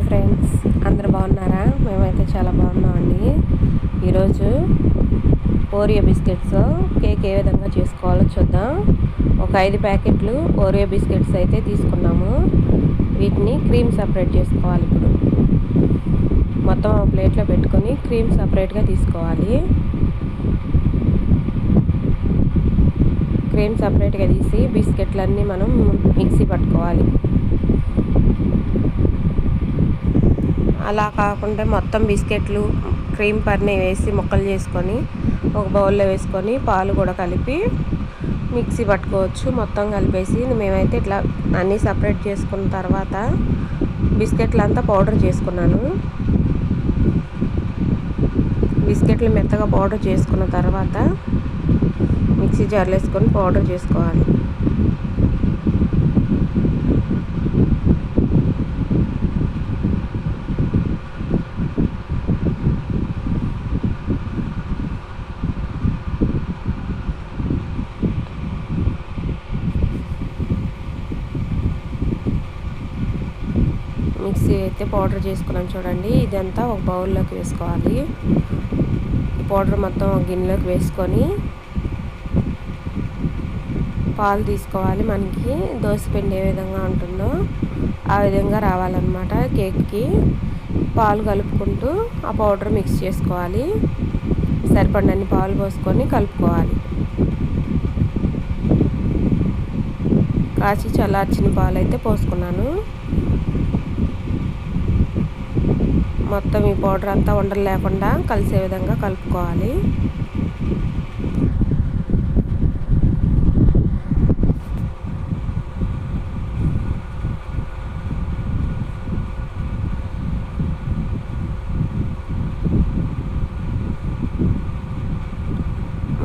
Hi friends, అందరు బాగున్నారా? మేమైతే చాలా బాగున్నామండి. ఈరోజు ఓరియో బిస్కెట్స్ కేక్ ఏ విధంగా చేసుకోవాలో చూద్దాం. ఒక 5 ప్యాకెట్లు ఓరియో బిస్కెట్స్ అయితే తీసుకున్నాము. వీటిని క్రీమ్ సపరేట్ చేసుకోవాలి. ఇప్పుడు మొత్తం ప్లేట్లో పెట్టుకొని క్రీమ్ సపరేట్గా తీసుకోవాలి. క్రీమ్ సపరేట్గా తీసి బిస్కెట్లన్నీ మనం మిక్సీ పట్టుకోవాలి. అలా కాకుండా మొత్తం బిస్కెట్లు క్రీమ్ పర్ని వేసి ముక్కలు చేసుకొని ఒక బౌల్లో వేసుకొని పాలు కూడా కలిపి మిక్సీ పట్టుకోవచ్చు. మొత్తం కలిపేసి మేమైతే ఇట్లా అన్నీ సపరేట్ చేసుకున్న తర్వాత బిస్కెట్లు అంతా పౌడర్ చేసుకున్నాను. బిస్కెట్లు మెత్తగా పౌడర్ చేసుకున్న తర్వాత మిక్సీ జార్లో వేసుకొని పౌడర్ చేసుకోవాలి. మిక్సీ అయితే పౌడర్ చేసుకున్నాం చూడండి. ఇదంతా ఒక బౌల్లోకి వేసుకోవాలి. పౌడర్ మొత్తం ఒక గిన్నెలోకి వేసుకొని పాలు తీసుకోవాలి. మనకి దోసపిండి ఏ విధంగా ఉంటుందో ఆ విధంగా రావాలన్నమాట. కేక్కి పాలు కలుపుకుంటూ ఆ పౌడర్ మిక్స్ చేసుకోవాలి. సరిపడినన్ని పాలు పోసుకొని కలుపుకోవాలి. కాచి చల్లార్చిన పాలు అయితే పోసుకున్నాను. మొత్తం ఈ పౌడర్ అంతా ఉండలు లేకుండా కలిసే విధంగా కలుపుకోవాలి.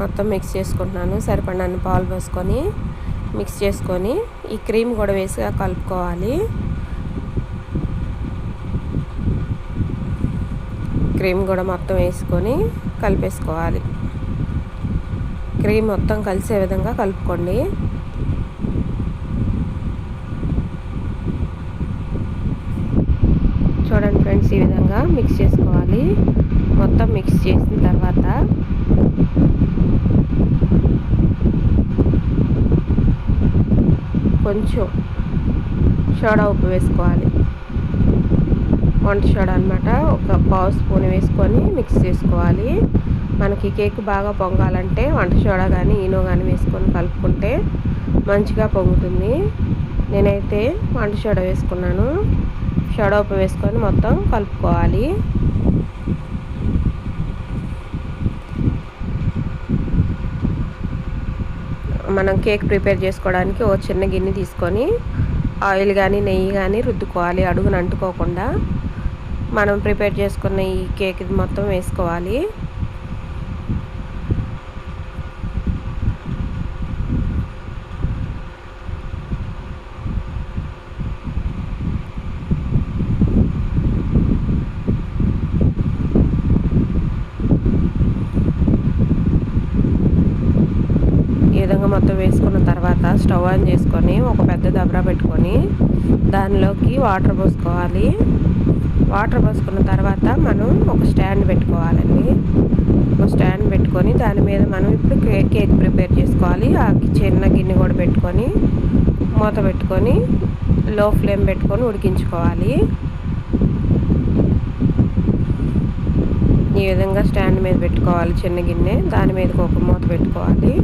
మొత్తం మిక్స్ చేసుకుంటున్నాను. సరిపడినన్ని పాలు పోసుకొని మిక్స్ చేసుకొని ఈ క్రీమ్ కూడా వేసి కలుపుకోవాలి. క్రీమ్ కూడా మొత్తం వేసుకొని కలిపేసుకోవాలి. క్రీమ్ మొత్తం కలిసే విధంగా కలుపుకోండి. చూడండి ఫ్రెండ్స్, ఈ విధంగా మిక్స్ చేసుకోవాలి. మొత్తం మిక్స్ చేసిన తర్వాత కొంచెం సోడా ఉప్పు వేసుకోవాలి. వంట సోడా అనమాట. ఒక పావు స్పూన్ వేసుకొని మిక్స్ చేసుకోవాలి. మనకి కేక్ బాగా పొంగాలంటే వంట సోడా కానీ ఈనో కానీ వేసుకొని కలుపుకుంటే మంచిగా పొంగుతుంది. నేనైతే వంట సోడా వేసుకున్నాను. సోడా ఉప్పు వేసుకొని మొత్తం కలుపుకోవాలి. మనం కేక్ ప్రిపేర్ చేసుకోవడానికి ఓ చిన్న గిన్నె తీసుకొని ఆయిల్ కానీ నెయ్యి కానీ రుద్దుకోవాలి. అడుగున అంటుకోకుండా మనం ప్రిపేర్ చేసుకున్న ఈ కేక్ మొత్తం వేసుకోవాలి. ఈ విధంగా మొత్తం వేసుకున్న తర్వాత స్టవ్ ఆన్ చేసుకొని ఒక పెద్ద దబరా పెట్టుకొని దానిలోకి వాటర్ పోసుకోవాలి. వాటర్ పోసుకున్న తర్వాత మనం ఒక స్టాండ్ పెట్టుకోవాలండి. ఒక స్టాండ్ పెట్టుకొని దాని మీద మనం ఇప్పుడు కేక్ ప్రిపేర్ చేసుకోవాలి. ఆ చిన్న గిన్నె కూడా పెట్టుకొని మూత పెట్టుకొని లో ఫ్లేమ్ పెట్టుకొని ఉడికించుకోవాలి. ఈ విధంగా స్టాండ్ మీద పెట్టుకోవాలి చిన్న గిన్నె. దాని మీదకి ఒక మూత పెట్టుకోవాలి.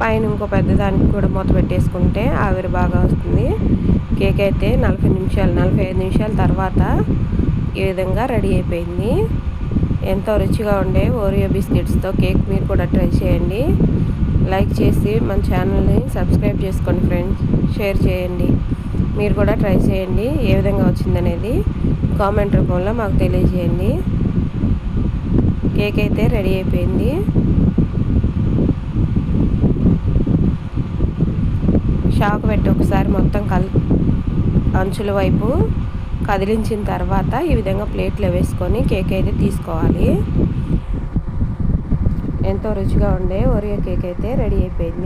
పైన ఇంకో పెద్ద దానికి కూడా మూత పెట్టేసుకుంటే ఆవిరి బాగా వస్తుంది. కేక్ అయితే 45 నిమిషాల తర్వాత ఈ విధంగా రెడీ అయిపోయింది. ఎంతో రుచిగా ఉండే ఓరియో బిస్కెట్స్తో కేక్ మీరు కూడా ట్రై చేయండి. లైక్ చేసి మన ఛానల్ని సబ్స్క్రైబ్ చేసుకోండి ఫ్రెండ్స్. షేర్ చేయండి. మీరు కూడా ట్రై చేయండి. ఏ విధంగా వచ్చిందనేది కామెంట్ రూపంలో మాకు తెలియజేయండి. కేక్ అయితే రెడీ అయిపోయింది. షాక్ పెట్టి ఒకసారి మొత్తం అంచుల వైపు కదిలించిన తర్వాత ఈ విధంగా ప్లేట్లో వేసుకొని కేక్ అయితే తీసుకోవాలి. ఎంతో రుచిగా ఉండే ఓరియో కేక్ అయితే రెడీ అయిపోయింది.